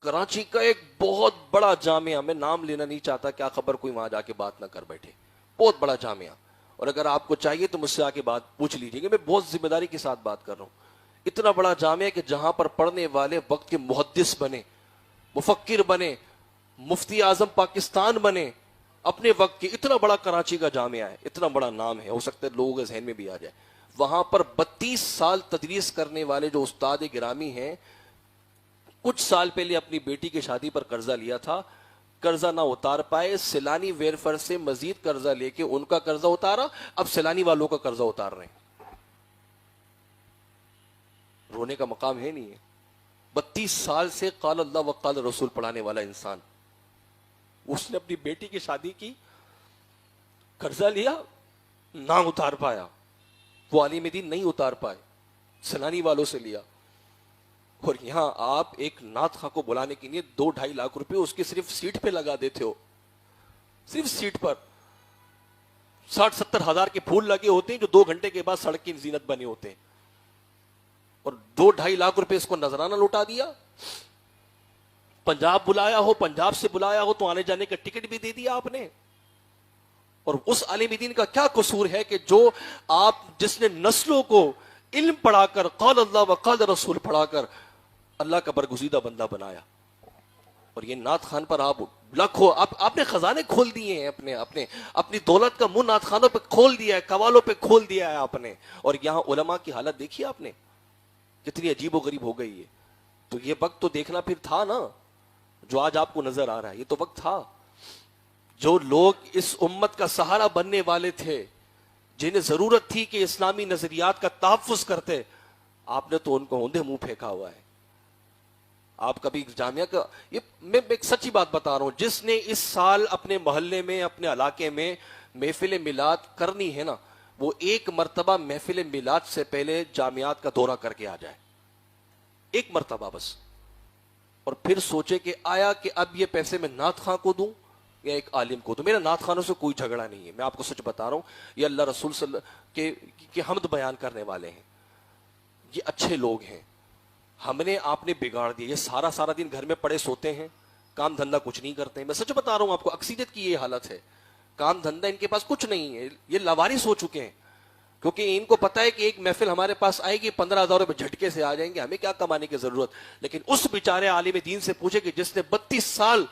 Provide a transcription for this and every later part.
کراچی کا ایک بہت بڑا جامعہ، میں نام لینا نہیں چاہتا، کیا خبر کوئی وہاں جا کے بات نہ کر بیٹھے، بہت بڑا جامعہ، اور اگر آپ کو چاہیے تو مجھ سے آ کے بات پوچھ لیجیے کہ میں بہت ذمہ داری کے ساتھ بات کر رہا ہوں. اتنا بڑا جامعہ کہ جہاں پر پڑھنے والے وقت کے محدث بنے، مفکر بنے، مفتی اعظم پاکستان بنے اپنے وقت کے، اتنا بڑا کراچی کا جامعہ ہے، اتنا بڑا نام ہے، ہو سکتا ہے لوگوں کے ذہن میں بھی آ جائے. وہاں پر 32 سال تدریس کرنے والے جو استاد گرامی ہیں، کچھ سال پہلے اپنی بیٹی کی شادی پر قرضہ لیا تھا، قرضہ نہ اتار پائے، سیلانی ویرفر سے مزید قرضہ لے کے ان کا قرضہ اتارا، اب سیلانی والوں کا قرضہ اتار رہے ہیں. رونے کا مقام ہے نہیں ہے. 32 سال سے قال اللہ و قال رسول پڑھانے والا انسان، اس نے اپنی بیٹی کی شادی کی، قرضہ لیا، نہ اتار پایا، وہ عالم دین نہیں اتار پائے، سیلانی والوں سے لیا. اور یہاں آپ ایک نعت خواہ کو بلانے کے لیے 2-2.5 لاکھ روپے اس کے صرف سیٹ پہ لگا دیتے ہو، صرف سیٹ پر 60-70 ہزار کے پھول لگے ہوتے ہیں جو 2 گھنٹے کے بعد سڑک کی زینت بنے ہوتے ہیں، اور 2-2.5 لاکھ روپے اس کو نذرانہ لوٹا دیا. پنجاب بلایا ہو، پنجاب سے بلایا ہو تو آنے جانے کا ٹکٹ بھی دے دیا آپ نے. اور اس عالم دین کا کیا قصور ہے کہ جو آپ، جس نے نسلوں کو علم پڑھا کر، قال اللہ و قال رسول پڑھا کر اللہ کا برگزیدہ بندہ بنایا، اور یہ نعت خان پر آپ لاکھوں، آپ نے خزانے کھول دیے ہیں، اپنی دولت کا منہ نعت خانوں پہ کھول دیا ہے، قوالوں پہ کھول دیا ہے آپ نے. اور یہاں علماء کی حالت دیکھی آپ نے کتنی عجیب و غریب ہو گئی ہے. تو یہ وقت تو دیکھنا پھر تھا نا، جو آج آپ کو نظر آ رہا ہے، یہ تو وقت تھا. جو لوگ اس امت کا سہارا بننے والے تھے، جنہیں ضرورت تھی کہ اسلامی نظریات کا تحفظ کرتے، آپ نے تو ان کو اوندھے منہ پھینکا ہوا ہے. آپ کبھی جامعہ کا، یہ میں ایک سچی بات بتا رہا ہوں، جس نے اس سال اپنے محلے میں، اپنے علاقے میں محفل میلاد کرنی ہے نا، وہ ایک مرتبہ محفل میلاد سے پہلے جامعات کا دورہ کر کے آ جائے، ایک مرتبہ بس، اور پھر سوچے کہ آیا کہ اب یہ پیسے میں نعت خواہ کو دوں یا ایک عالم کو دوں. میرا نعت خانوں سے کوئی جھگڑا نہیں ہے، میں آپ کو سچ بتا رہا ہوں. یہ اللہ رسول صلی اللہ کے حمد بیان کرنے والے ہیں، یہ اچھے لوگ ہیں. ہم نے، آپ نے بگاڑ دیا. یہ سارا دن گھر میں پڑے سوتے ہیں، کام دھندا کچھ نہیں کرتے ہیں. میں سچ بتا رہا ہوں آپ کو، اکثریت کی یہ حالت ہے، کام دھندا ان کے پاس کچھ نہیں ہے. یہ لاوارث ہو چکے ہیں، کیونکہ ان کو پتا ہے کہ ایک محفل ہمارے پاس آئے گی، 15,000 روپے جھٹکے سے آ جائیں گے، ہمیں کیا کمانے کی ضرورت. لیکن اس بیچارے عالم دین سے پوچھے کہ جس نے 32 سال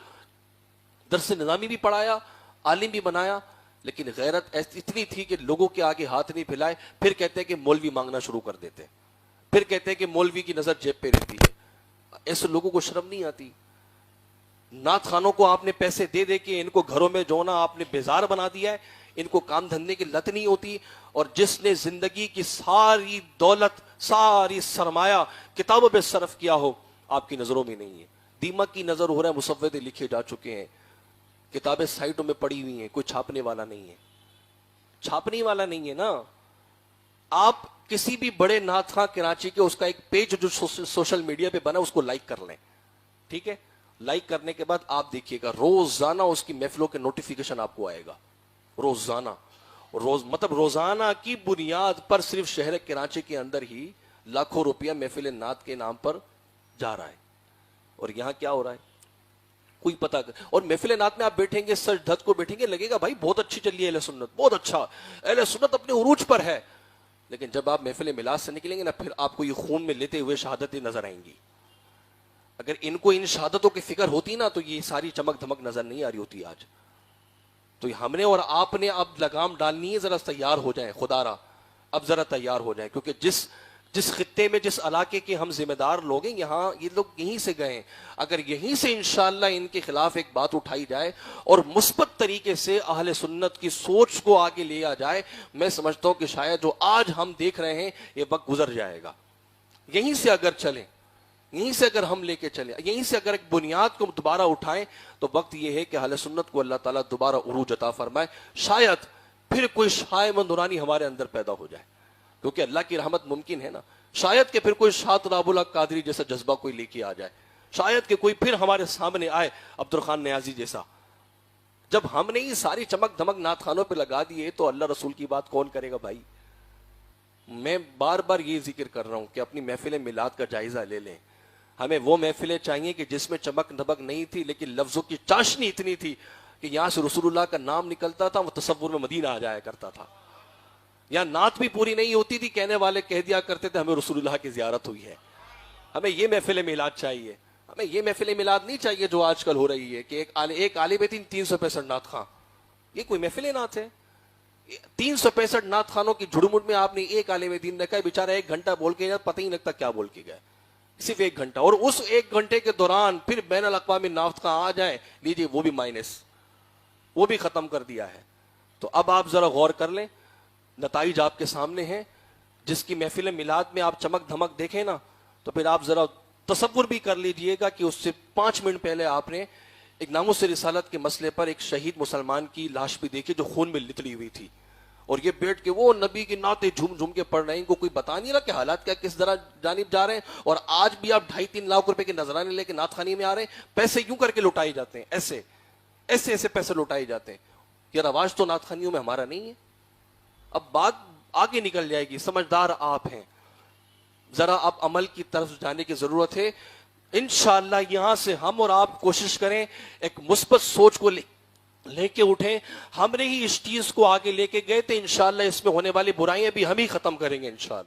درس نظامی بھی پڑھایا، عالم بھی بنایا، لیکن غیرت اتنی تھی کہ لوگوں کے آگے ہاتھ نہیں پھیلائے، پھر کہتے ہیں کہ مولوی مانگنا شروع کر دیتے، پھر کہتے ہیں کہ مولوی کی نظر جیب پہ رہتی ہے. ایسے لوگوں کو شرم نہیں آتی؟ نعت خانوں کو آپ نے پیسے دے دے کے ان کو گھروں میں جو نا آپ نے بیزار بنا دیا ہے، ان کو کام دھندے کی لت نہیں ہوتی. اور جس نے زندگی کی ساری دولت، ساری سرمایہ کتابوں پہ صرف کیا ہو، آپ کی نظروں میں نہیں ہے. دیمک کی نظر ہو رہا ہے، مسودے لکھے جا چکے ہیں، کتابیں سائٹوں میں پڑی ہوئی ہیں، کوئی چھاپنے والا نہیں ہے. چھاپنے والا نہیں ہے نا. آپ کسی بھی بڑے نعت خواہ کراچی کے، اس کا ایک پیج جو سوشل میڈیا پہ بنا، اس کو لائک کر لیں، ٹھیک ہے؟ لائک کرنے کے بعد آپ دیکھیے گا روزانہ اس کی محفلوں کے نوٹیفیکیشن آپ کو آئے گا، روزانہ. مطلب روزانہ کی بنیاد پر صرف شہر کراچی کے اندر ہی لاکھوں روپیہ محفل نعت کے نام پر جا رہا ہے. اور یہاں کیا ہو رہا ہے کوئی پتہ. اور محفل نعت میں آپ بیٹھیں گے، سچ دھت کو بیٹھیں گے، لگے گا بھائی بہت اچھی چلی ہے اہل سنت، بہت اچھا، اہل سنت اپنے عروج پر ہے. لیکن جب آپ محفل میلاد سے نکلیں گے نا، پھر آپ کو یہ خون میں لیتے ہوئے شہادتیں نظر آئیں گی. اگر ان کو ان شہادتوں کی فکر ہوتی نا، تو یہ ساری چمک دھمک نظر نہیں آ رہی ہوتی آج. تو ہم نے اور آپ نے اب لگام ڈالنی ہے، ذرا تیار ہو جائیں، خدا را اب ذرا تیار ہو جائیں. کیونکہ جس خطے میں، جس علاقے کے ہم ذمہ دار لوگ ہیں، یہاں یہ لوگ یہیں سے گئے ہیں. اگر یہیں سے انشاءاللہ ان کے خلاف ایک بات اٹھائی جائے اور مثبت طریقے سے اہل سنت کی سوچ کو آگے لیا جائے، میں سمجھتا ہوں کہ شاید جو آج ہم دیکھ رہے ہیں یہ وقت گزر جائے گا. یہیں سے اگر چلیں، یہیں سے اگر ہم لے کے چلیں، یہیں سے اگر ایک بنیاد کو دوبارہ اٹھائیں، تو وقت یہ ہے کہ اہل سنت کو اللہ تعالیٰ دوبارہ عروج عطا فرمائے. شاید پھر کوئی شائع و نورانی ہمارے اندر پیدا ہو جائے، کیونکہ اللہ کی رحمت ممکن ہے نا. شاید کہ پھر کوئی شاہ راب الحق قادری جیسا جذبہ کوئی لے کے آ جائے، شاید کہ کوئی پھر ہمارے سامنے آئے عبد الرحمن نیازی جیسا. جب ہم نے یہ ساری چمک دھمک نعت خانوں پہ لگا دیے تو اللہ رسول کی بات کون کرے گا بھائی؟ میں بار بار یہ ذکر کر رہا ہوں کہ اپنی محفل میلاد کا جائزہ لے لیں. ہمیں وہ محفلیں چاہیے کہ جس میں چمک دمک نہیں تھی لیکن لفظوں کی چاشنی اتنی تھی کہ یہاں سے رسول اللہ کا نام نکلتا تھا، وہ تصور میں مدینہ آ جایا کرتا تھا. یہاں نعت بھی پوری نہیں ہوتی تھی، کہنے والے کہہ دیا کرتے تھے ہمیں رسول اللہ کی زیارت ہوئی ہے. ہمیں یہ محفل میلاد چاہیے. ہمیں یہ محفل میلاد نہیں چاہیے جو آج کل ہو رہی ہے کہ ایک عالم دین 365 نعت خواں. یہ کوئی محفل نعت ہے؟ 365 نعت خانوں کی جھڑمٹ میں آپ نے ایک عالم دین رکھا ہے، بیچارہ 1 گھنٹہ بول کے پتہ ہی نہیں لگتا کیا بول کے گئے، صرف 1 گھنٹہ. اور اس 1 گھنٹے کے دوران پھر بین الاقوامی نعت خواں آ جائیں، لیجیے وہ بھی مائنس، وہ بھی ختم کر دیا ہے. تو اب آپ ذرا غور کر لیں، نتائج آپ کے سامنے ہیں. جس کی محفل میلاد میں آپ چمک دھمک دیکھیں نا، تو پھر آپ ذرا تصور بھی کر لیجئے گا کہ اس سے 5 منٹ پہلے آپ نے ایک ناموس رسالت کے مسئلے پر ایک شہید مسلمان کی لاش بھی دیکھی جو خون میں لتڑی ہوئی تھی، اور یہ بیٹھ کے وہ نبی کی نعتیں جھوم جھوم کے پڑھ رہے ہیں. ان کو کوئی بتا نہیں رہا کہ حالات کیا کس طرح جانب جا رہے ہیں. اور آج بھی آپ 2.5-3 لاکھ روپے کے نذرانے لے کے نعت خوانی میں آ رہے ہیں، پیسے یوں کر کے لوٹائے جاتے ہیں، ایسے ایسے پیسے لوٹائے جاتے ہیں. یہ رواج تو نعت خوانیوں میں ہمارا نہیں ہے. اب بات آگے نکل جائے گی، سمجھدار آپ ہیں، ذرا آپ عمل کی طرف جانے کی ضرورت ہے. انشاءاللہ یہاں سے ہم اور آپ کوشش کریں ایک مثبت سوچ کو لے کے اٹھیں. ہم نے ہی اس چیز کو آگے لے کے گئے تھے، انشاءاللہ اس میں ہونے والی برائیاں بھی ہم ہی ختم کریں گے انشاءاللہ.